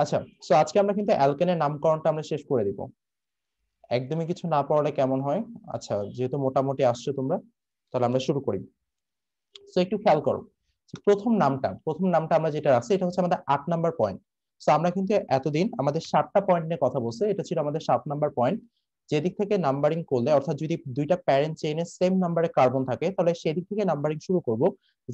আচ্ছা, সো আজকে আমরা কিন্তু অ্যালকেনের নামকরণটা আমরা শেষ করে দিব। একদমই কিছু না পড়লে কেমন হয়? আচ্ছা, যেহেতু মোটামুটি আসছো তোমরা, তাহলে আমরা শুরু করি। সো একটু খেয়াল করো, প্রথম নামটা আমরা যেটা আছে এটা হচ্ছে আমাদের 8 নাম্বার পয়েন্ট। সো আমরা কিন্তু এতদিন আমাদের 7টা পয়েন্ট নিয়ে কথা বলছি, এটা ছিল আমাদের 7 নাম্বার পয়েন্ট। যেদিক থেকে নাম্বারিং করলে, অর্থাৎ যদি দুইটা প্যারেন্ট চেইনে সেম নাম্বারে কার্বন থাকে, তাহলে সেদিক থেকে নাম্বারিং শুরু করব।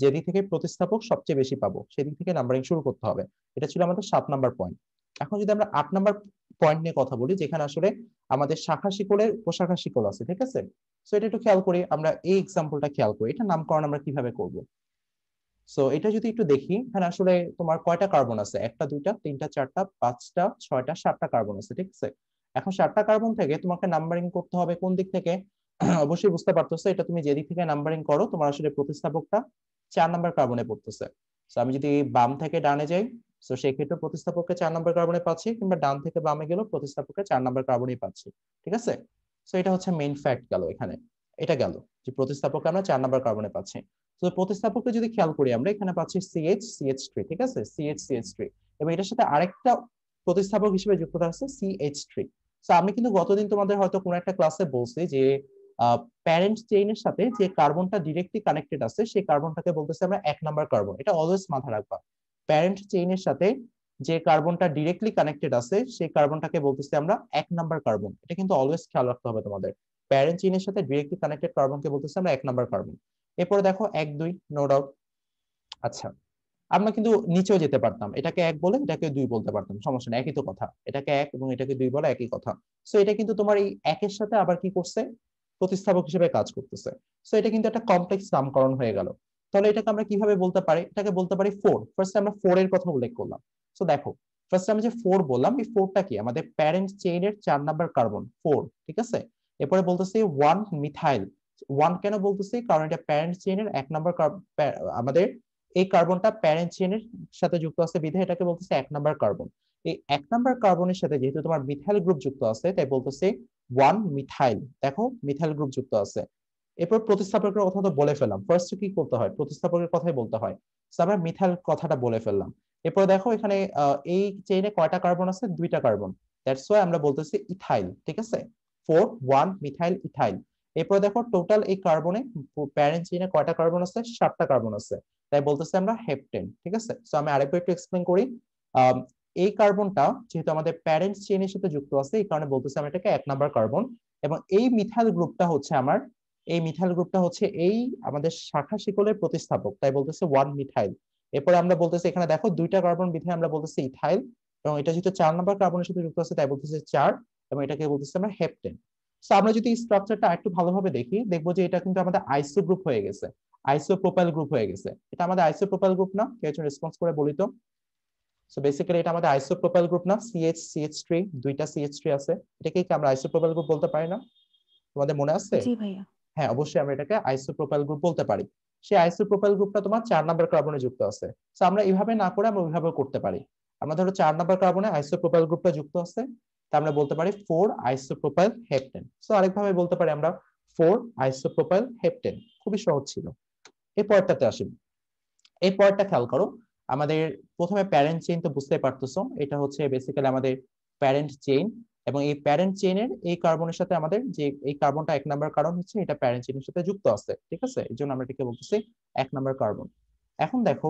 যেদিক থেকে প্রতিস্থাপক সবচেয়ে বেশি পাবো সেদিক থেকে নাম্বারিং শুরু করতে হবে। এটা ছিল আমাদের 7 নাম্বার পয়েন্ট। এখন যদি আমরা 8 নাম্বার পয়েন্ট নিয়ে কথা বলি, যেখানে আসলে আমাদের শাখা শিকলের উপশাখা শিকল আছে, ঠিক আছে? সো এটা একটু খেয়াল করি, আমরা এই এক্সাম্পলটা খেয়াল করি, এটা নামকরণ আমরা কিভাবে করব। সো এটা যদি একটু দেখি, এখানে আসলে তোমার কয়টা কার্বন আছে? একটা, দুইটা, তিনটা, চারটা, পাঁচটা, ছয়টা, 7টা কার্বন আছে, ঠিক আছে? এখন 7টা কার্বন থেকে তোমাকে নাম্বারিং করতে হবে কোন দিক থেকে? অবশ্যই বুঝতে পারতেছো, এটা তুমি যেদিক থেকে নাম্বারিং করো তোমার আসলে প্রতিস্থাপকটা 4 নাম্বার কার্বনে পড়তেছে। তো আমি যদি বাম থেকে ডানে যাই, তো সেই ক্ষেত্রে প্রতিস্থাপককে 4 নাম্বার কার্বনে পাচ্ছি, কিংবা ডান থেকে বামে গেলেও প্রতিস্থাপককে 4 নাম্বার কার্বনেই পাচ্ছি, ঠিক আছে? তো এটা হচ্ছে মেইন ফ্যাক্ট গেল এখানে। এটা গেল যে প্রতিস্থাপককে আমরা 4 নাম্বার কার্বনে পাচ্ছি। তো প্রতিস্থাপককে যদি খেয়াল করি, আমরা এখানে পাচ্ছি CH CH3, ঠিক আছে? CH CH3, এবং এটার সাথে আরেকটা প্রতিস্থাপক হিসেবে যুক্ত আছে CH3। তো আমি কিন্তু গতদিন তোমাদের হয়তো কোনো একটা ক্লাসে বলছি যে প্যারেন্ট চেইনের সাথে যে কার্বনটা ডিরেক্টলি কানেক্টেড আছে সেই কার্বনটাকে বলতেছি আমরা 1 নাম্বার কার্বন। এটা অলওয়েজ মাথায় রাখবা। প্যারেন্ট চেইনের সাথে যে কার্বনটা ডিরেক্টলি কানেক্টেড আছে সেই কার্বনটাকে বলতেছি আমরা 1 নাম্বার কার্বন। এটা কিন্তু অলওয়েজ খেয়াল রাখতে হবে তোমাদের। প্যারেন্ট চেইনের সাথে ডিরেক্টলি কানেক্টেড কার্বনকে বলতেছি আমরা 1 নাম্বার কার্বন। এরপরে দেখো 1 2, নো ডাউট। আচ্ছা, আমরা কিন্তু নিচেও যেতে পারতাম, এটাকে 1 বলে এটাকে 2 বলতে পারতাম, সমস্যা নেই, একই তো কথা। এটাকে 1 এবং এটাকে 2 বলা একই কথা। সো এটা কিন্তু তোমার এই একের সাথে আবার কি করছে? প্রতিস্থাপক হিসেবে কাজ করতেছে। সো এটা কিন্তু একটা কমপ্লেক্স নামকরণ হয়ে গেল। তাহলে এটাকে আমরা কিভাবে বলতে পারি? এটাকে বলতে পারি 4। ফার্স্টে আমরা 4 এর কথা উল্লেখ করলাম। সো দেখো, ফার্স্টে আমি যে 4 বললাম, এই 4টা কি? আমাদের প্যারেন্ট চেইনের 4 নাম্বার কার্বন 4, ঠিক আছে? এরপরে বলতেছি 1 মিথাইল। 1 কেন বলতেছি? কারণ এটা প্যারেন্ট চেইনের 1 নাম্বার আমাদের এই কার্বনটা প্যারেন্ট চেইনের সাথে যুক্ত আছে বিধায় এটাকে বলতেছে 1 নাম্বার কার্বন। এই 1 নাম্বার কার্বনের সাথে যেহেতু তোমার মিথাইল গ্রুপ যুক্ত আছে, তাই বলতেছে 1 মিথাইল। দেখো, মিথাইল গ্রুপ যুক্ত আছে। এরপর প্রতিস্থাপকের কথা তো বলে ফেললাম, ফার্স্ট কি করতে হয়? প্রতিস্থাপকের কথাই বলতে হয়। আমরা মিথাইল কথাটা বলে ফেললাম। এরপর দেখো এখানে এই চেইনে কয়টা কার্বন আছে? 2টা কার্বন। দ্যাটস ওয়াই আমরা বলতেছি ইথাইল, ঠিক আছে? 4 1 মিথাইল ইথাইল। এরপর দেখো টোটাল এই কার্বনে প্যারেন্ট চেইনে কয়টা কার্বন আছে? 7টা কার্বন আছে, তাই বলতেছি আমরা হেপটেন, ঠিক আছে? সো আমি আরেকবার একটু এক্সপ্লেন করি। আহ, এই কার্বনটা যেহেতু আমাদের প্যারেন্ট চেইনের সাথে যুক্ত আছে, এই কারণে বলতেছি আমরা এটাকে 1 নাম্বার কার্বন। এবং এই মিথাইল গ্রুপটা হচ্ছে আমার, এই মিথাইল গ্রুপটা হচ্ছে এই আমাদের শাখা শিকলের প্রতিস্থাপক, তাই বলতেছে 1 মিথাইল। এরপরে আমরা বলতেছি এখানে দেখো 2টা কার্বন বিধায় আমরা বলতেছি ইথাইল, এবং এটা যেহেতু 4 নাম্বার কার্বনের সাথে যুক্ত আছে তাই বলতেছে 4, এবং এটাকে বলতেছি আমরা হেপটেন। তো আমরা যদি স্ট্রাকচারটা একটু ভালোভাবে দেখি, দেখবো যে এটা কিন্তু আমাদের আইসো গ্রুপ হয়ে গেছে, আইসোপ্রোপাইল গ্রুপ হয়ে গেছে। এটা আমাদের আইসোপ্রোপাইল গ্রুপ না? কেউ একজন রেসপন্স করে বলি তো। সো বেসিক্যালি এটা আমাদের আইসোপ্রোপাইল গ্রুপ না? CH CH3, 2টা CH3 আছে, এটাকে কি আমরা আইসোপ্রোপাইল গ্রুপ বলতে পারি না? তোমাদের মনে আছে? জি ভাইয়া। হ্যাঁ, অবশ্যই আমরা এটাকে আইসোপ্রোপাইল গ্রুপ বলতে পারি। সেই আইসোপ্রোপাইল গ্রুপটা তোমার 4 নাম্বার কার্বনে যুক্ত আছে। সো আমরা এইভাবে না করে আমরা ওইভাবে করতে পারি। আমরা ধরো 4 নাম্বার কার্বনে আইসোপ্রোপাইল গ্রুপটা যুক্ত আছে, তা আমরা বলতে পারি 4 আইসোপ্রোপাইল হেপটেন। সো আরেকভাবে বলতে পারি আমরা 4 আইসোপ্রোপাইল হেপটেন। খুবই সহজ ছিল। এই পরেরটাতে আসি। এই পয়েন্টটা খেয়াল করো, আমাদের প্রথমে প্যারেন্ট চেইন তো বুঝতে পারতেছো, এটা হচ্ছে বেসিক্যালি আমাদের প্যারেন্ট চেইন। এবং এই প্যারেন্ট চেইনের এই কার্বনের সাথে আমাদের যে এই কার্বনটা 1 নাম্বার কার্বন হচ্ছে, এটা প্যারেন্ট চেইনের সাথে যুক্ত আছে, ঠিক আছে? এই জন্য আমরা এটাকে বলতেছি 1 নাম্বার কার্বন। এখন দেখো,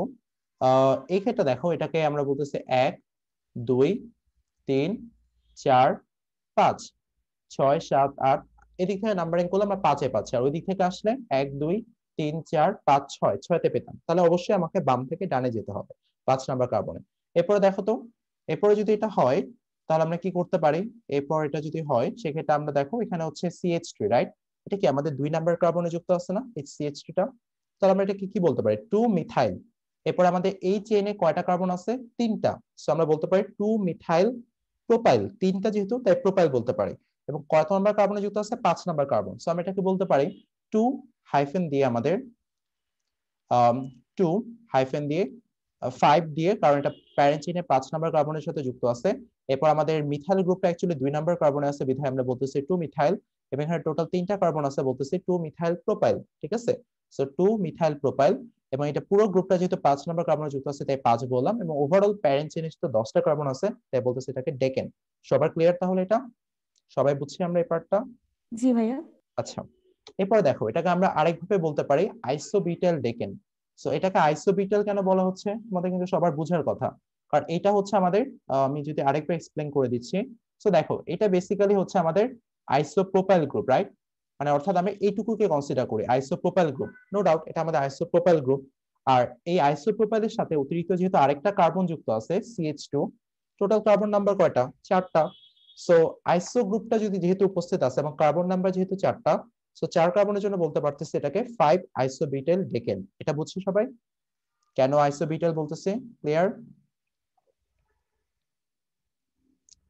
এই ক্ষেত্রে দেখো এটাকে আমরা বলতেছি 1 2 3 4 5 6 7 8। এদিক থেকে নাম্বারিং করলে আমরা 5-এ পাচ্ছি, আর ওই দিক থেকে আসলে 1 2 3 4 5 6, 6তে পেতাম। তাহলে অবশ্যই আমাকে বাম থেকে ডানে যেতে হবে 5 নাম্বার কার্বনে। এরপরে দেখো তো, এরপরে যদি এটা হয় তাহলে আমরা কি করতে পারি? এরপর এটা যদি হয় সেক্ষেত্রে আমরা দেখো এখানে হচ্ছে CH3, রাইট? এটা কি আমাদের 2 নাম্বার কার্বনে যুক্ত আছে না, এই CH3টা? তাহলে আমরা এটা কি কি বলতে পারি? 2 মিথাইল। এরপর আমাদের এই চেইনে কয়টা কার্বন আছে? 3টা। সো আমরা বলতে পারি 2 মিথাইল প্রোপাইল। 3টা যেহেতু, তাই প্রোপাইল বলতে পারি। এবং কত নাম্বার কার্বনে যুক্ত আছে? 5 নাম্বার কার্বন। সো আমরা এটাকে বলতে পারি 2 হাইফেন দিয়ে আমাদের 2 হাইফেন দিয়ে 5 দিয়ে, কারণ এটা প্যারেন্ট চেইনে 5 নাম্বার কার্বনের সাথে যুক্ত আছে। এরপর আমাদের মিথাইল গ্রুপটা অ্যাকচুয়ালি 2 নাম্বার কার্বনে আছে বিধায় আমরা বলতেছি 2 মিথাইল। এবং এখানে টোটাল 3টা কার্বন আছে, বলতেছি 2 মিথাইল প্রোপাইল, ঠিক আছে? So 2 methyl propyl. এবং এটা পুরো গ্রুপটা যেহেতু 5 নম্বর কার্বনে যুক্ত আছে তাই 5 বললাম, এবং ওভারঅল প্যারেন্ট চেইনে তো 10টা কার্বন আছে তাই বলতেছে এটাকে ডেকেন। সবার ক্লিয়ার তাহলে? এটা সবাই বুঝছি আমরা এই পার্টটা? জি ভাইয়া। আচ্ছা, এরপরে দেখো এটাকে আমরা আরেকভাবে বলতে পারি আইসোবিটাল ডেকেন। সো এটাকে আইসোবিটাল কেন বলা হচ্ছে তোমাদের কিন্তু সবার বোঝার কথা, কারণ এটা হচ্ছে আমাদের আমি যদি আরেকবার এক্সপ্লেইন করে দিচ্ছি। সো দেখো এটা বেসিক্যালি হচ্ছে আমাদের আইসোপ্রোপাইল গ্রুপ, রাইট? মানে অর্থাৎ আমরা এইটুকুকে কনসিডার করি আইসোপ্রোপাইল গ্রুপ, নো ডাউট এটা আমাদের আইসোপ্রোপাইল গ্রুপ। আর এই আইসোপ্রোপাইলের সাথে অতিরিক্ত যেহেতু আরেকটা কার্বন যুক্ত আছে CH2, টোটাল কার্বন নাম্বার কয়টা? 4টা। সো আইসো গ্রুপটা যদি যেহেতু উপস্থিত আছে এবং কার্বন নাম্বার যেহেতু 4টা, সো 4 কার্বনের জন্য বলতে পারতেছি এটাকে 5 আইসোবিটাল ডেকেন। এটা বুঝছো সবাই কেন আইসোবিটাল বলতেছি? ক্লিয়ার?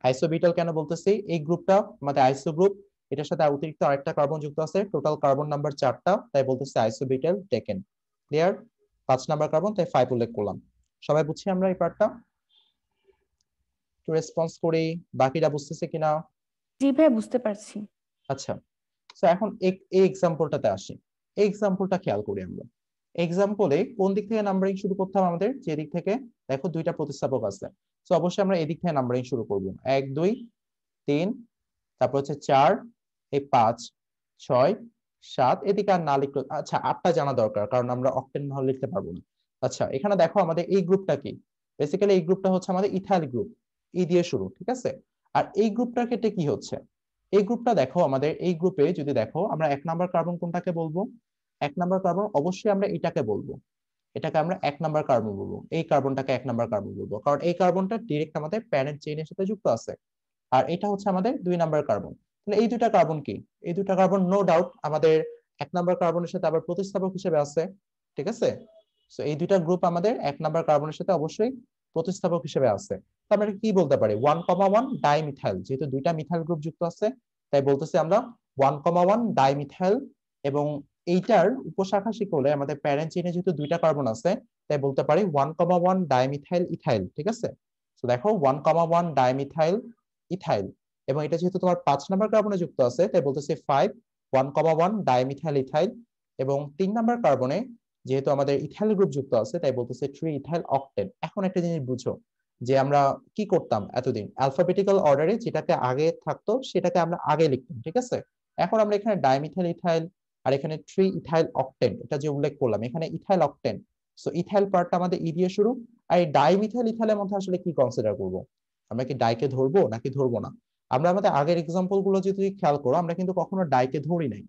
আইসোবিটাল কেন বলতেছি? এই গ্রুপটা আমাদের আইসো গ্রুপ, এটার সাথে অতিরিক্ত আরেকটা কার্বন যুক্ত আছে, টোটাল কার্বন নাম্বার 4টা, তাই বলতেছি আইসোবিটাল ডেকেন। ক্লিয়ার? 5 নাম্বার কার্বন তাই 5 উল্লেখ করলাম। সবাই বুঝছি আমরা এই পার্টটা? একটু রেসপন্স করি, বাকিরা বুঝতেছে কিনা? জি ভাইয়া, বুঝতে পারছি। আচ্ছা, তো এখন এই এক্সাম্পলটাতে আসি। এই এক্সাম্পলটা খেয়াল করি আমরা। এক্সাম্পলে কোন দিক থেকে নাম্বারিং শুরু করতে হবে আমাদের? যে দিক থেকে দেখো দুইটা প্রতিস্থাপক আছে, তো অবশ্যই আমরা এদিক থেকে নাম্বারিং শুরু করব। 1 2 3, তারপর হচ্ছে 4, এই 5 6 7, এদিকে আর না লিখলে আচ্ছা 8টা জানা দরকার কারণ আমরা অক্টেন না হলে লিখতে পারবো না। আচ্ছা, এখানে দেখো আমাদের এই গ্রুপটা কি? বেসিক্যালি এই গ্রুপটা হচ্ছে আমাদের ইথাইল গ্রুপ, ই দিয়ে শুরু, ঠিক আছে? আর এই গ্রুপটার ক্ষেত্রে কি হচ্ছে? এই গ্রুপটা দেখো আমাদের এই গ্রুপে যদি দেখো আমরা 1 নাম্বার কার্বন কোনটাকে বলবো? 1 নাম্বার কার্বন অবশ্যই আমরা এটাকে বলবো, এটাকে আমরা 1 নাম্বার কার্বন বলবো, এই কার্বনটাকে 1 নাম্বার কার্বন বলবো, কারণ এই কার্বনটা ডিরেক্ট আমাদের প্যারেন্ট চেইনের সাথে যুক্ত আছে। আর এটা হচ্ছে আমাদের 2 নাম্বার কার্বন। তাহলে এই দুইটা কার্বন কি? এই দুইটা কার্বন নো ডাউট আমাদের 1 নাম্বার কার্বনের সাথে আবার প্রতিস্থাপক হিসেবে আছে, ঠিক আছে? সো এই দুইটা গ্রুপ আমাদের 1 নাম্বার কার্বনের সাথে অবশ্যই প্রতিস্থাপক হিসেবে আছে। তো আমরা কি বলতে পারি? 1,1 ডাইমিথাইল, যেহেতু দুইটা মিথাইল গ্রুপ যুক্ত আছে তাই বলতেছি আমরা 1,1 ডাইমিথাইল। এবং এইটার উপশাখা শিকলে আমাদের প্যারেন্ট চেইনে যেহেতু দুইটা কার্বন আছে তাই বলতে পারি 1,1 ডাইমিথাইল ইথাইল, ঠিক আছে? তো দেখো 1,1 ডাইমিথাইল ইথাইল, এবং এটা যেহেতু তোমার 5 নাম্বার কার্বনে যুক্ত আছে তাই বলতেছি 5 1,1 ডাইমিথাইল ইথাইল। এবং 3 নাম্বার কার্বনে যেহেতু আমাদের ইথাইল গ্রুপ যুক্ত আছে তাই বলতেছে 3 ইথাইল অক্টেন। এখন একটা জিনিস বুঝো যে আমরা কি করতাম এতদিন? অ্যালফাবেটিক্যাল অর্ডারে যেটাকে আগে থাকতো সেটাকে আমরা আগে লিখতাম, ঠিক আছে? এখন আমরা এখানে ডাইমিথাইল ইথাইল আর এখানে 3 ইথাইল অক্টেন এটা যে উল্লেখ করলাম, এখানে ইথাইল অক্টেন। সো ইথাইল পার্টটা আমাদের ই দিয়ে শুরু। আর এই ডাইমিথাইল ইথাইলের মধ্যে আসলে কি কনসিডার করব? আমরা কি ডাইকে ধরবো নাকি ধরবো না? আমরা আমাদের আগের এক্সাম্পল গুলো যদি খেয়াল করো আমরা কিন্তু কখনো ডাইকে ধরি নাই।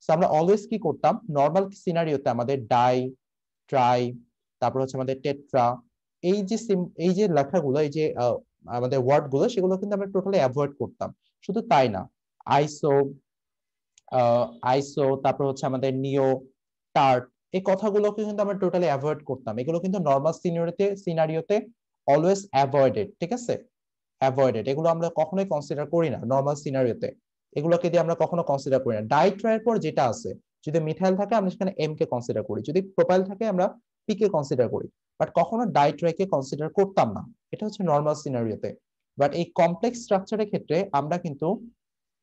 তো আমরা অলওয়েজ কি করতাম? নর্মাল সিনারিওতে আমাদের ডাই, ট্রাই, তারপর হচ্ছে আমাদের টেট্রা, এই যে লেখাগুলো, এই যে আমাদের ওয়ার্ড গুলো, সেগুলো কিন্তু আমরা টোটালি অ্যাভয়েড করতাম। শুধু তাই না, আইসো, তারপর হচ্ছে আমাদের নিও, টার্ট, এই কথাগুলোকে কিন্তু আমরা টোটালি অ্যাভয়েড করতাম। এগুলো কিন্তু নর্মাল সিনারিওতে অলওয়েজ অ্যাভয়েডেড, ঠিক আছে? অ্যাভয়েডেড, এগুলো আমরা কখনোই কনসিডার করি না নর্মাল সিনারিওতে, এগুলোকে দিয়ে আমরা কখনো কনসিডার করি না। ডাইট্রাইয়ের পর যেটা আছে, যদি মিথাইল থাকে আমরা সেখানে এম কে কনসিডার করি, যদি প্রোপাইল থাকে আমরা পি কে কনসিডার করি, বাট কখনো ডাইট্রাইকে কনসিডার করতাম না। এটা হচ্ছে নর্মাল সিনারিওতে। বাট এই কমপ্লেক্স স্ট্রাকচারের ক্ষেত্রে আমরা কিন্তু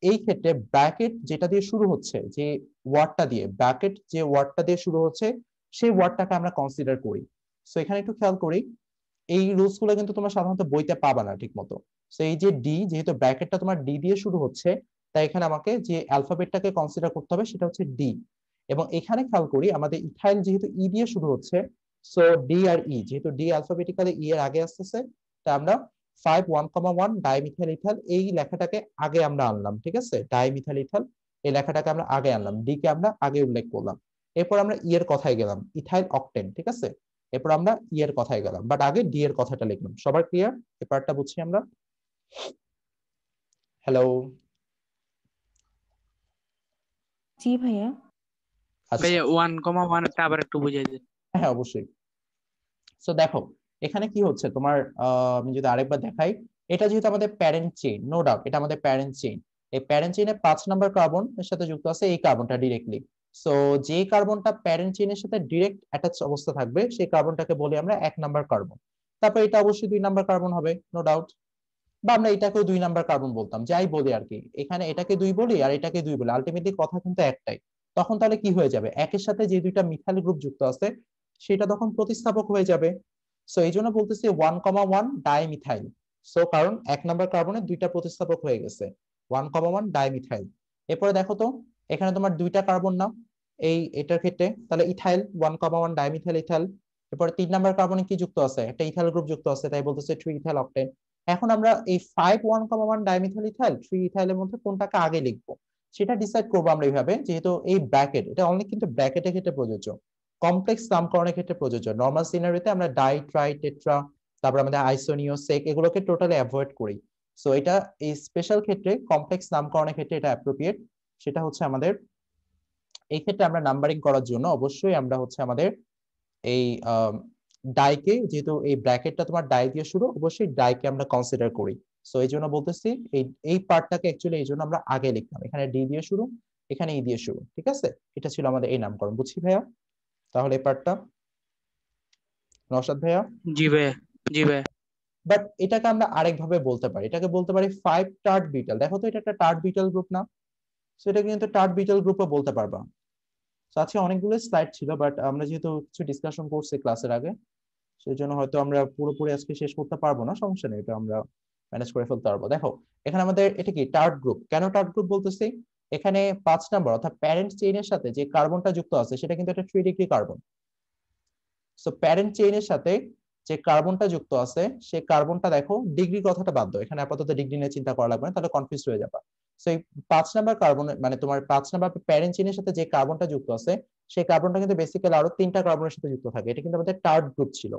এই ক্ষেত্রে ব্র্যাকেট যেটা দিয়ে শুরু হচ্ছে, যে ওয়ার্ডটা দিয়ে, ব্র্যাকেট যে ওয়ার্ডটা দিয়ে শুরু হচ্ছে সেই ওয়ার্ডটাকে আমরা কনসিডার করি। সো এখানে একটু খেয়াল করি, এই রুলস গুলো কিন্তু তোমরা সাধারণত বইতে পাবা না ঠিক মতো। তো এই যে ডি, যেহেতু ব্র্যাকেটটা তোমার ডি দিয়ে শুরু হচ্ছে তাই এখানে আমাকে যে অ্যালফাবেটটাকে কনসিডার করতে হবে সেটা হচ্ছে ডি। এবং এখানে খেয়াল করি আমাদের ইথাইল যেহেতু ই দিয়ে শুরু হচ্ছে, সো ডি আর ই, যেহেতু ডি অ্যালফাবেটিক্যালি ই এর আগে আসতেছে তাই আমরা 5 1,1 ডাইমিথাইল ইথাইল এই লেখাটাকে আগে আমরা আনলাম, ঠিক আছে? ডাইমিথাইল ইথাইল এই লেখাটাকে আমরা আগে আনলাম, ডি কে আমরা আগে উল্লেখ করলাম। এরপর আমরা ই এর কথায় গেলাম, ইথাইল অক্টেন, ঠিক আছে? এরপর আমরা ই এর কথায় গেলাম, বাট আগে ডি এর কথাটা লিখলাম। সবার ক্লিয়ার? এই পার্টটা বুঝছি আমরা? হ্যালো? জি ভাইয়া। আচ্ছা, ভাইয়া 1,1 টা আবার একটু বুঝিয়ে দিন। হ্যাঁ অবশ্যই। সো দেখো এখানে কি হচ্ছে তোমার, আমি যদি আরেকবার দেখাই, এটা যেহেতু আমাদের প্যারেন্ট চেইন, নো ডাউট এটা আমাদের প্যারেন্ট চেইন। এই প্যারেন্ট চেইনে 5 নাম্বার কার্বন এর সাথে যুক্ত আছে এই কার্বনটা ডিরেক্টলি। সো যে কার্বনটা প্যারেন্ট চেইনের সাথে ডিরেক্ট অ্যাটাচ অবস্থা থাকবে সেই কার্বনটাকে বলি আমরা 1 নাম্বার কার্বন। তারপর এটা অবশ্যই 2 নাম্বার কার্বন হবে, নো ডাউট। বা আমরা এটাকেও 2 নাম্বার কার্বন বলতাম, যাই বলি আর কি, এখানে এটাকে 2 বলি আর এটাকে 2 বলি, আলটিমেটলি কথা কিন্তু একটাই। তখন তাহলে কি হয়ে যাবে? একের সাথে যে দুইটা মিথাইল গ্রুপ যুক্ত আছে সেটা তখন প্রতিস্থাপক হয়ে যাবে। সো এই জন্য বলতেছি 1,1 ডাইমিথাইল। সো কারণ 1 নাম্বার কার্বনের দুইটা প্রতিস্থাপক হয়ে গেছে, 1,1 ডাইমিথাইল। এরপরে দেখো তো এখানে তোমার দুইটা কার্বন না এটার ক্ষেত্রে, তাহলে ইথাইল 1,1 ডাইমিথাইল ইথাইল। এরপরে 3 নাম্বার কার্বনে কি যুক্ত আছে, একটা ইথাইল গ্রুপ যুক্ত আছে, তাই বলতেছে 3 ইথাইল অক্টেন। এখন আমরা এই 5 1,1 ডাইমিথাইল ইথাইল 3 ইথাইলের মধ্যে কোনটাকে আগে লিখবো সেটা ডিসাইড করবো আমরা এইভাবে, যেহেতু এই ব্র্যাকেট এটা অনলি কিন্তু ব্র্যাকেটের ক্ষেত্রে প্রযোজ্য, কমপ্লেক্স নামকরণের ক্ষেত্রে প্রযোজ্য। নরমাল সিনারিতে আমরা ডাই ট্রাই টেট্রা, তারপর আমাদের আইসোনিও সেক এগুলোকে টোটালি অ্যাভয়েড করি। সো এটা এই স্পেশাল ক্ষেত্রে কমপ্লেক্স নামকরণের ক্ষেত্রে এটা অ্যাপ্রোপ্রিয়েট। সেটা হচ্ছে আমাদের এই ক্ষেত্রে আমরা নাম্বারিং করার জন্য অবশ্যই আমরা হচ্ছে আমাদের এই ডাইকে, যেহেতু এই ব্র্যাকেটটা তোমার ডাই দিয়ে শুরু, অবশ্যই ডাইকে আমরা কনসিডার করি। সো এই জন্য বলতেছি এই পার্টটাকে অ্যাকচুয়ালি এই জন্য আমরা আগে লিখলাম, এখানে ডি দিয়ে শুরু, এখানে ই দিয়ে শুরু, ঠিক আছে? এটা ছিল আমাদের এই নামকরণ, বুঝছি ভাইয়া? তাহলে এই পার্টটা নওশাদ ভাইয়া। জি ভাইয়া। জি ভাইয়া। বাট এটাকে আমরা আরেকভাবে বলতে পারি, এটাকে বলতে পারি 5 টার্ট বিটাল। দেখো তো এটা একটা টার্ট বিটাল গ্রুপ না? সো এটা কিন্তু টার্ট বিটাল গ্রুপও বলতে পারবা। তো আজকে অনেকগুলো স্লাইড ছিল, বাট আমরা যেহেতু কিছু ডিসকাশন করছি ক্লাসের আগে, সেই জন্য হয়তো আমরা পুরোপুরি আজকে শেষ করতে পারবো না, সমস্যা নেই, এটা আমরা ম্যানেজ করে ফেলতে পারবো। দেখো এখানে আমাদের এটা কি টার্ট গ্রুপ, কেন টার্ট গ্রুপ বলতেছি? এখানে 5 নাম্বার অর্থাৎ প্যারেন্ট চেইনের সাথে যে কার্বনটা যুক্ত আছে সেটা কিন্তু একটা 3 ডিগ্রি কার্বন। সো প্যারেন্ট চেইনের সাথে যে কার্বনটা যুক্ত আছে সেই কার্বনটা দেখো, ডিগ্রি কথাটা বাদ দাও, এখানে আপাতত ডিগ্রি নিয়ে চিন্তা করা লাগবে না, তাহলে কনফিউজ হয়ে যাবে। সো এই 5 নাম্বার কার্বন মানে তোমার 5 নাম্বার প্যারেন্ট চেইনের সাথে যে কার্বনটা যুক্ত আছে সেই কার্বনটা কিন্তু বেসিক্যালি আরো 3টা কার্বনের সাথে যুক্ত থাকে। এটা কিন্তু আমাদের টার্ট গ্রুপ ছিল।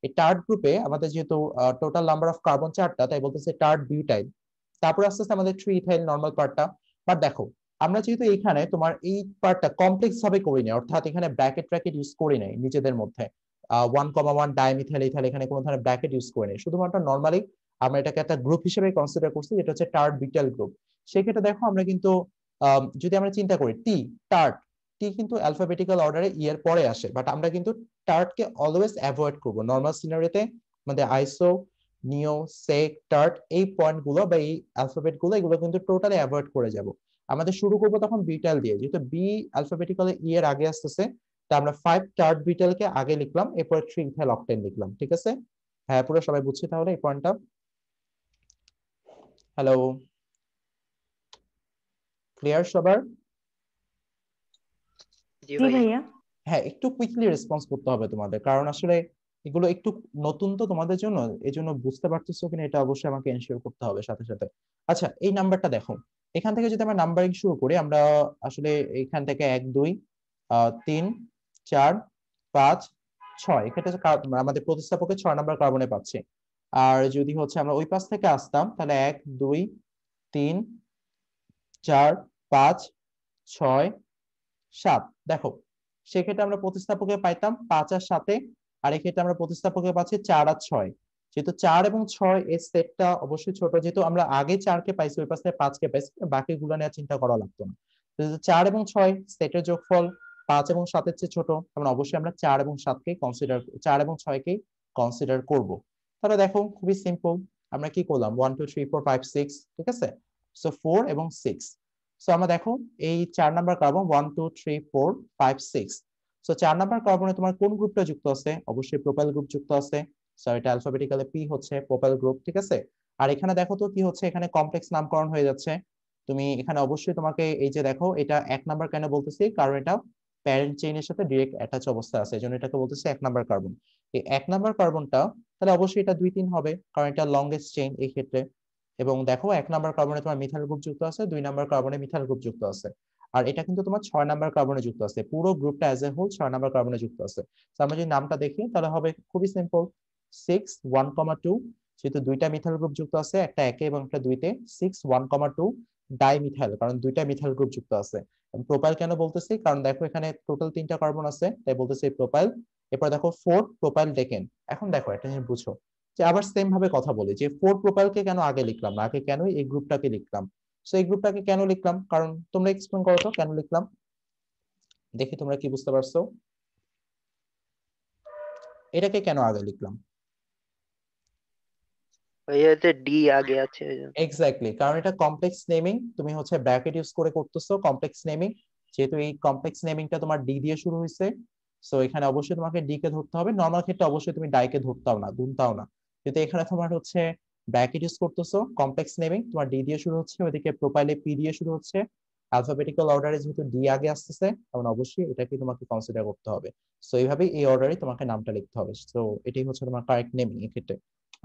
এই টার্ট গ্রুপে আমাদের যেহেতু টোটাল নাম্বার অফ কার্বন 4টা, তাই বলতেছে টার্ট বিউটাইল। তারপর আস্তে আস্তে আমাদের 3 ইথাইল নরমাল পার্টটা। বাট দেখো আমরা যেহেতু এখানে তোমার এই পার্টটা কমপ্লেক্স ভাবে করি নাই, অর্থাৎ এখানে ব্র্যাকেট ট্র্যাকেট ইউজ করি নাই নিজেদের মধ্যে, 1,1 ডাইমিথাইল ইথাইল এখানে কোনো ধরনের ব্র্যাকেট ইউজ করে নেই, শুধুমাত্র নরমালি আমরা এটাকে একটা গ্রুপ হিসেবে কনসিডার করছি, যেটা হচ্ছে টার্ট বিটাল গ্রুপ। সেক্ষেত্রে দেখো আমরা কিন্তু যদি আমরা চিন্তা করি টার্ট কিন্তু অ্যালফাবেটিক্যাল অর্ডারে ই এর পরে আসে, বাট আমরা কিন্তু টার্টকে অলওয়েজ অ্যাভয়েড করব নরমাল সিনারিতে। আমাদের আইসো নিও সেক টার্ট এই পয়েন্ট গুলো বা এই অ্যালফাবেট গুলো এগুলো কিন্তু টোটালি অ্যাভয়েড করে যাব। আমাদের শুরু করব তখন বিটাল দিয়ে, যেহেতু বি অ্যালফাবেটিক্যালি ই এর আগে আসতেছে, তা আমরা 5 টার্ট বিটালকে আগে লিখলাম, এরপর 3 ইথাইল অক্টেন লিখলাম, ঠিক আছে? হ্যাঁ পুরো সবাই বুঝছি তাহলে এই পয়েন্টটা? হ্যালো, ক্লিয়ার সবার? জি জি ভাইয়া। ভাইয়া। হ্যাঁ একটু কুইকলি রেসপন্স করতে হবে তোমাদের, কারণ আসলে এগুলো একটু নতুন তো তোমাদের জন্য, এই জন্য বুঝতে পারতেছো কিনা এটা অবশ্যই আমাকে এনশিওর করতে হবে সাথে সাথে। আচ্ছা এই নাম্বারটা দেখো, এখান থেকে যদি আমরা নাম্বারিং শুরু করি, আমরা আসলে এখান থেকে 1 2 3 4 5 6 এক্ষেত্রে আমাদের প্রতিস্থাপকে 6 নাম্বার কার্বনে পাচ্ছি। আর যদি হচ্ছে আমরা ওই পাশ থেকে আসতাম তাহলে 1 2 3 4 5 6 7, দেখো সেক্ষেত্রে আমরা প্রতিস্থাপকে পাইতাম 5 আর 7, আর এক্ষেত্রে আমরা প্রতিস্থাপকে পাচ্ছি 4 আর 6। যেহেতু 4 এবং 6 এর সেটটা অবশ্যই ছোট, যেহেতু আমরা আগে 4 কে পাইছি ওই পাশে 5 কে পাইছি, বাকিগুলো নিয়ে চিন্তা করা লাগতো না। যেহেতু 4 এবং 6 সেটের যোগফল 5 এবং 7 এর চেয়ে ছোট, তখন অবশ্যই আমরা 4 এবং 7 কে কনসিডার 4 এবং 6 কে কনসিডার করব। তাহলে দেখো খুবই সিম্পল, আমরা কি করলাম 1 2 3 4 5 6, ঠিক আছে? সো 4 এবং 6। সো আমরা দেখো এই 4 নাম্বার কার্বন 1 2 3 4 5 6। সো 4 নাম্বার কার্বনে তোমার কোন গ্রুপটা যুক্ত আছে? অবশ্যই প্রোপাইল গ্রুপ যুক্ত আছে। সো এটা অ্যালফাবেটিক্যালি পি হচ্ছে প্রোপাইল গ্রুপ, ঠিক আছে? আর এখানে দেখো তো কি হচ্ছে, এখানে কমপ্লেক্স নামকরণ হয়ে যাচ্ছে। তুমি এখানে অবশ্যই তোমাকে এই যে দেখো এটা 1 নাম্বার কেন বলতেছি, কারণ এটা প্যারেন্ট চেইনের সাথে ডাইরেক্ট অ্যাটাচ অবস্থায় আছে, এজন্য এটাকে বলতেছি 1 নাম্বার কার্বন। এই 1 নাম্বার কার্বনটা তাহলে অবশ্যই এটা 2 3 হবে, কারণ এটা লংগেস্ট চেইন এই ক্ষেত্রে। এবং দেখো 1 নাম্বার কার্বনে তোমার মিথাইল গ্রুপ যুক্ত আছে, 2 নাম্বার কার্বনে মিথাইল গ্রুপ যুক্ত আছে, আর এটা কিন্তু তোমার 6 নাম্বার কার্বনে যুক্ত আছে, পুরো গ্রুপটা অ্যাজ এ হোল 6 নাম্বার কার্বনে যুক্ত আছে। তো আমরা যদি নামটা দেখি তাহলে হবে খুবই সিম্পল, 6 1,2, যেহেতু দুইটা মিথাইল গ্রুপ যুক্ত আছে, একটা একে এবং একটা দুইতে, 6 1,2 ডাইমিথাইল, কারণ দুইটা মিথাইল গ্রুপ যুক্ত আছে। প্রোপাইল কেন বলতেছি, কারণ দেখো এখানে টোটাল 3টা কার্বন আছে, তাই বলতেছি প্রোপাইল। এরপর দেখো 4 প্রোপাইল ডেকেন। এখন দেখো একটা জিনিস বুঝো, যে আবার সেম ভাবে কথা বলি, যে 4 প্রোপাইলকে কেন আগে লিখলাম না, আগে কেন এই গ্রুপটাকে লিখলাম? সো এই গ্রুপটাকে কেন লিখলাম, কারণ তোমরা এক্সপ্লেন করো তো কেন লিখলাম, দেখি তোমরা কি বুঝতে পারছো, এটাকে কেন আগে লিখলাম? ভাইয়া এতে ডি আগে আছে ওই জন্য। এক্স্যাক্টলি, কারণ এটা কমপ্লেক্স নেমিং, তুমি হচ্ছে ব্র্যাকেট ইউজ করে করতেছো কমপ্লেক্স নেমিং, যেহেতু এই কমপ্লেক্স নেমিংটা তোমার ডি দিয়ে শুরু হয়েছে, সো এখানে অবশ্যই তোমাকে ডি কে ধরতে হবে। নরমাল ক্ষেত্রে অবশ্যই তুমি ডাই কে ধরতাও না, গুনতাও না, কিন্তু এখানে তোমার হচ্ছে ব্র্যাকেট ইউজ করতেছো, কমপ্লেক্স নেমিং, তোমার ডি দিয়ে শুরু হচ্ছে, ওইদিকে প্রোফাইলে পি দিয়ে শুরু হচ্ছে, অ্যালফাবেটিক্যাল অর্ডারে যেহেতু ডি আগে আসতেছে তখন অবশ্যই এটাকে তোমাকে কনসিডার করতে হবে। সো এইভাবেই এই অর্ডারে তোমাকে নামটা লিখতে হবে। সো এটাই হচ্ছে তোমার কারেক্ট নেমিং এক্ষেত্রে।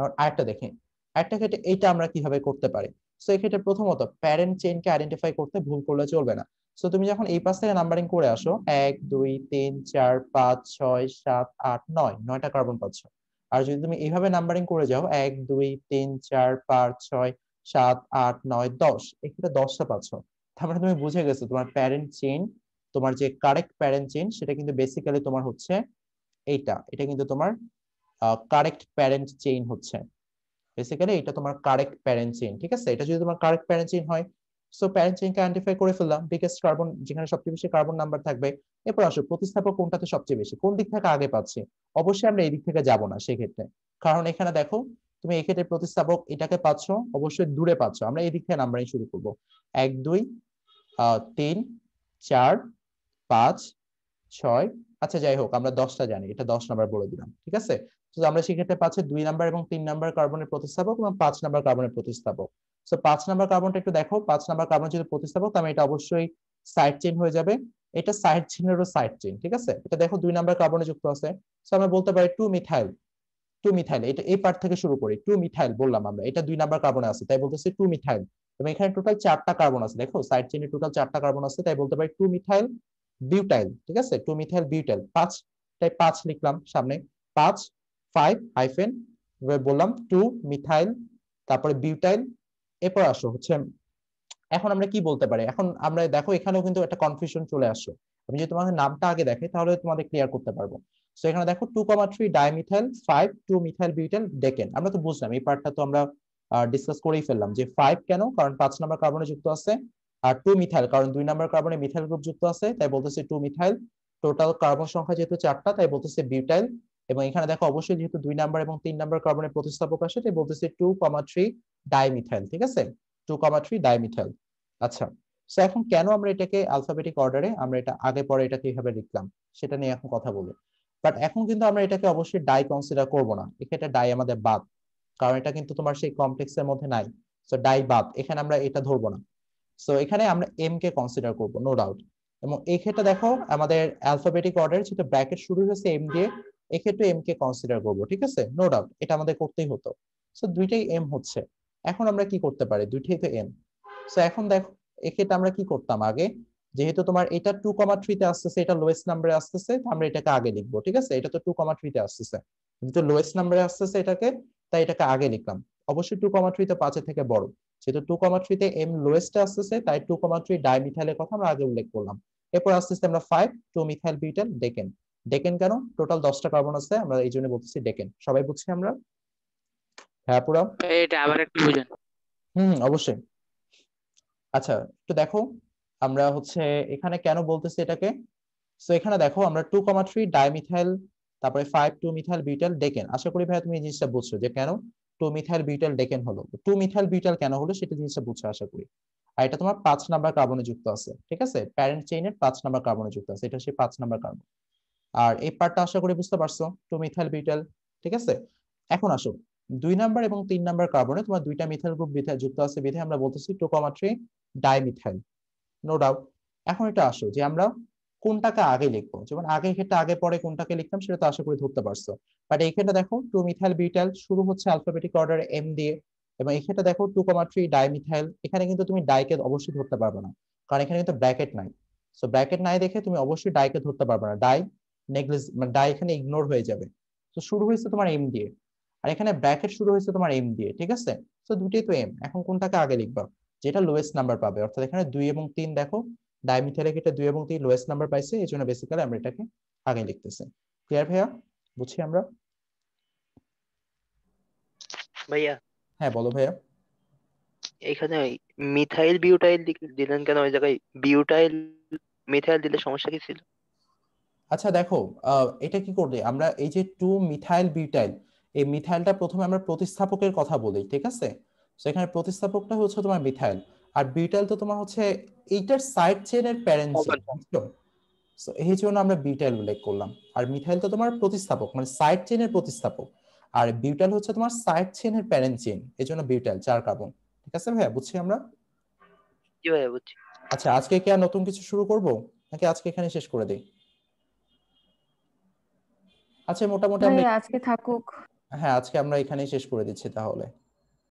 আর আরেকটা দেখি, আরেকটা ক্ষেত্রে এইটা আমরা কিভাবে করতে পারি। সো এক্ষেত্রে প্রথমত প্যারেন্ট চেইনকে আইডেন্টিফাই করতে ভুল করলে চলবে না। সো তুমি যখন এই পাশ থেকে নাম্বারিং করে আসো 1 2 3 4 5 6 7 8 9, 9টা কার্বন পাচ্ছ। আর যদি তুমি এইভাবে নাম্বারিং করে যাও 1 2 3 4 5 6 7 8 9 10, এক্ষেত্রে 10টা পাচ্ছ। তার মানে তুমি বুঝে গেছো তোমার প্যারেন্ট চেইন, তোমার যে কারেক্ট প্যারেন্ট চেইন সেটা কিন্তু বেসিক্যালি তোমার হচ্ছে এইটা, এটা কিন্তু তোমার কারেক্ট প্যারেন্ট চেইন হচ্ছে। বেসিক্যালি এটা তোমার কারেক্ট প্যারেন্ট চেইন, ঠিক আছে? এটা যদি তোমার কারেক্ট প্যারেন্ট চেইন হয়, সো প্যারেন্ট চেইনকে আইডেন্টিফাই করে ফেললাম, বিগেস্ট কার্বন যেখানে সবচেয়ে বেশি কার্বন নাম্বার থাকবে। এরপর আসো প্রতিস্থাপক কোনটাতে সবচেয়ে বেশি, কোন দিক থেকে আগে পাচ্ছি। অবশ্যই আমরা এই দিক থেকে যাব না সেক্ষেত্রে, কারণ এখানে দেখো তুমি এই ক্ষেত্রে প্রতিস্থাপক এটাকে পাচ্ছ, অবশ্যই দূরে পাচ্ছ। আমরা এই দিক থেকে নাম্বারিং শুরু করব 1 2 3 4 5 6। আচ্ছা যাই হোক, আমরা 10টা জানি, এটা 10 নাম্বার বলে দিলাম, ঠিক আছে? তো আমরা সেক্ষেত্রে পাচ্ছি 2 নাম্বার এবং 3 নাম্বার কার্বনের প্রতিস্থাপক এবং 5 নাম্বার কার্বনের প্রতিস্থাপক। সো 5 নাম্বার কার্বনটা একটু দেখো, 5 নাম্বার কার্বন যদি প্রতিস্থাপক তাহলে এটা অবশ্যই সাইড চেইন হয়ে যাবে। এটা সাইড চেইনেরও সাইড চেইন, ঠিক আছে? এটা দেখো 2 নাম্বার কার্বনে যুক্ত আছে। সো আমরা বলতে পারি 2 মিথাইল, 2 মিথাইল, এটা এই পার্ট থেকে শুরু করি। 2 মিথাইল বললাম আমরা, এটা 2 নাম্বার কার্বনে আছে তাই বলতেছি 2 মিথাইল। এবং এখানে টোটাল 4টা কার্বন আছে, দেখো সাইড চেইনে টোটাল 4টা কার্বন আছে তাই বলতে পারি 2 মিথাইল বিউটাইল, ঠিক আছে? 2 মিথাইল বিউটাইল 5, তাই 5 লিখলাম সামনে, 5 5 হাইফেন বললাম 2 মিথাইল, তারপরে বিউটাইল। এরপর আসো হচ্ছে এখন আমরা কি বলতে পারি, এখন আমরা দেখো এখানেও কিন্তু একটা কনফিউশন চলে আসছে। আমি যদি তোমাদের নামটা আগে দেখে তাহলে তোমাদের ক্লিয়ার করতে পারবো। সো এখানে দেখো 2,3 ডাইমিথাইল 5 2 মিথাইল বিউটাইল ডেকেন, আমরা তো বুঝলাম এই পার্টটা তো আমরা ডিসকাস করেই ফেললাম যে 5 কেন, কারণ 5 নাম্বার কার্বনে যুক্ত আছে, আর 2 মিথাইল কারণ 2 নাম্বার কার্বনে মিথাইল গ্রুপ যুক্ত আছে তাই বলতেছে 2 মিথাইল। টোটাল কার্বন সংখ্যা যেহেতু 4টা তাই বলতেছে বিউটাইল। এবং এখানে দেখো অবশ্যই যেহেতু 2 নাম্বার এবং 3 নাম্বার কার্বনের প্রতিস্থাপক আসে তাই বলতেছে 2,3 ডাইমিথাইল, ঠিক আছে? 2,3 ডাইমিথাইল। আচ্ছা, সো এখন কেন আমরা এটাকে অ্যালফাবেটিক অর্ডারে আমরা এটা আগে পরে এটা কিভাবে লিখলাম সেটা নিয়ে এখন কথা বলি। বাট এখন কিন্তু আমরা এটাকে অবশ্যই ডাই কনসিডার করব না, এক্ষেত্রে ডাই আমাদের বাদ, কারণ এটা কিন্তু তোমার সেই কমপ্লেক্সের মধ্যে নাই। সো ডাই বাদ, এখানে আমরা এটা ধরবো না। সো এখানে আমরা এম কে কনসিডার করব, নো ডাউট। এবং এই ক্ষেত্রে দেখো আমাদের অ্যালফাবেটিক অর্ডারে যেটা ব্র্যাকেট শুরু হয়েছে এম দিয়ে, এক্ষেত্রে এম কে কনসিডার করব, ঠিক আছে? নো ডাউট এটা আমাদের করতেই হতো। সো দুইটাই এম হচ্ছে। এখন আমরা কি করতে পারি, দুইটাই তো এম। সো এখন দেখো এক্ষেত্রে আমরা কি করতাম আগে, যেহেতু তোমার এটা 2,3 তে আসতেছে, এটা লোয়েস্ট নাম্বারে আসতেছে, আমরা এটাকে আগে লিখবো, ঠিক আছে? এটা তো 2,3 তে আসতেছে কিন্তু লোয়েস্ট নাম্বারে আসতেছে এটাকে, তাই এটাকে আগে লিখলাম। অবশ্যই 2,3 তো 5 এর থেকে বড়, যেহেতু 2,3 তে এম লোয়েস্ট আসতেছে তাই 2,3 ডাইমিথাইলের কথা আমরা আগে উল্লেখ করলাম। এরপর আসতেছে আমরা 5 2 মিথাইল বিউটাইল ডেকেন। ডেকেন কেন, টোটাল 10টা কার্বন আছে আমরা এই জন্য বলতেছি ডেকেন। সবাই বুঝছি আমরা? হ্যাঁ পুরো। এটা আবার একটু বুঝেন। অবশ্যই। আচ্ছা একটু দেখো আমরা হচ্ছে এখানে কেন বলতেছি এটাকে। সো এখানে দেখো আমরা 2,3 ডাইমিথাইল, তারপরে 5 2 মিথাইল বিউটাইল ডেকেন। আশা করি ভাই তুমি এই জিনিসটা বুঝছো যে কেন 2 মিথাইল বিউটাইল ডেকেন হলো, 2 মিথাইল বিউটাইল কেন হলো সেটা জিনিসটা বুঝছো আশা করি। আর এটা তোমার 5 নাম্বার কার্বনে যুক্ত আছে, ঠিক আছে? প্যারেন্ট চেইনের 5 নাম্বার কার্বনে যুক্ত আছে, এটা সেই 5 নাম্বার কার্বন। আর এই পার্টটা আশা করি বুঝতে পারছো, 2 মিথাইল বিউটাইল, ঠিক আছে? এখন আসো 2 নাম্বার এবং 3 নাম্বার কার্বনে তোমার দুইটা মিথাইল গ্রুপ যুক্ত আছে বিধে আমরা বলতেছি 2,3 ডাইমিথাইল, নো ডাউট। এখন এটা আসো যে আমরা কোনটাকে আগে লিখবো, যেমন আগে ক্ষেত্রে আগে পরে কোনটাকে লিখতাম সেটা তো আশা করি ধরতে পারছো। বাট এই ক্ষেত্রে দেখো 2 মিথাইল বিউটাইল শুরু হচ্ছে অ্যালফাবেটিক অর্ডারে এম দিয়ে, এবং এই ক্ষেত্রে দেখো 2,3 ডাইমিথাইল, এখানে কিন্তু তুমি ডাইকে অবশ্যই ধরতে পারবে না কারণ এখানে কিন্তু ব্র্যাকেট নাই। সো ব্র্যাকেট নাই দেখে তুমি অবশ্যই ডাইকে ধরতে পারবে না, ডাই নেগলিজ মানে ডাই এখানে ইগনোর হয়ে যাবে। তো শুরু হয়েছে তোমার এম দিয়ে, আর এখানে ব্র্যাকেট শুরু হয়েছে তোমার এম দিয়ে, ঠিক আছে? তো দুটোই তো এম, এখন কোনটাকে আগে লিখবা, যেটা লোয়েস্ট নাম্বার পাবে, অর্থাৎ এখানে 2 এবং 3 দেখো ডাইমিথাইলের ক্ষেত্রে 2 এবং 3 লোয়েস্ট নাম্বার পাইছে, এই জন্য বেসিক্যালি আমরা এটাকে আগে লিখতেছি। ক্লিয়ার ভাইয়া? বুঝছি আমরা? ভাইয়া হ্যাঁ বলো ভাইয়া। এখানে ওই মিথাইল বিউটাইল দিলেন কেন ওই জায়গায়? বিউটাইল মিথাইল দিলে সমস্যা কি ছিল? আচ্ছা দেখো এটা কি করবে, আমরা এই যে 2 মিথাইল বিউটাইল, এই মিথাইলটা প্রথমে আমরা প্রতিস্থাপকের কথা বলি, ঠিক আছে? তো এখানে প্রতিস্থাপকটা হচ্ছে তোমার মিথাইল, আর বিউটাইল তো তোমার হচ্ছে এইটার সাইড চেইনের প্যারেন্ট চেইন, বুঝছো? সো এই জন্য আমরা বিউটাইল উল্লেখ করলাম। আর মিথাইল তো তোমার প্রতিস্থাপক, মানে সাইড চেইনের প্রতিস্থাপক, আর বিউটাইল হচ্ছে তোমার সাইড চেইনের প্যারেন্ট চেইন, এই জন্য বিউটাইল 4 কার্বন। ঠিক আছে ভাইয়া, বুঝছি আমরা? জি ভাইয়া বুঝছি। আচ্ছা, আজকে কি আর নতুন কিছু শুরু করব নাকি আজকে এখানে শেষ করে দেই? আচ্ছা মোটামুটি আমরা, ভাইয়া আজকে থাকুক। হ্যাঁ আজকে আমরা এখানেই শেষ করে দিচ্ছি তাহলে।